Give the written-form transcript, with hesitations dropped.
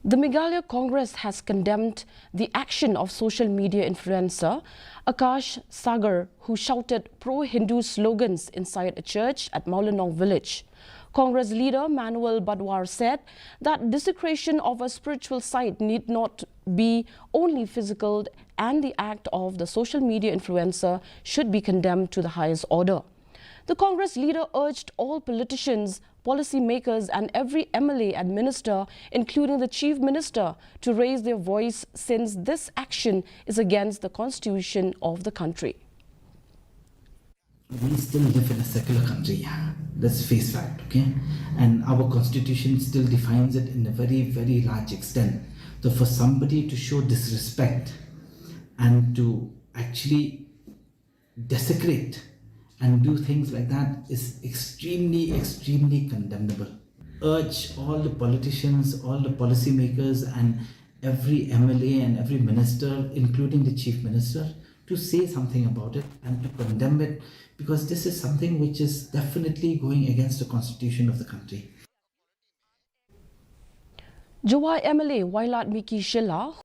The Meghalaya Congress has condemned the action of social media influencer Akash Sagar, who shouted pro-Hindu slogans inside a church at Mawlynnong village. Congress leader Manuel Badwar said that desecration of a spiritual site need not be only physical, and the act of the social media influencer should be condemned to the highest order. The Congress leader urged all politicians, policymakers and every MLA and minister, including the Chief Minister, to raise their voice since this action is against the constitution of the country. We still live in a secular country, yeah. That's face fact, okay? And our constitution still defines it in a very, very large extent. So for somebody to show disrespect and to actually desecrate and do things like that is extremely, extremely condemnable. Urge all the politicians, all the policymakers and every MLA and every minister, including the Chief Minister, to say something about it and to condemn it, because this is something which is definitely going against the constitution of the country. Jawai MLA Wailat Miki Shilla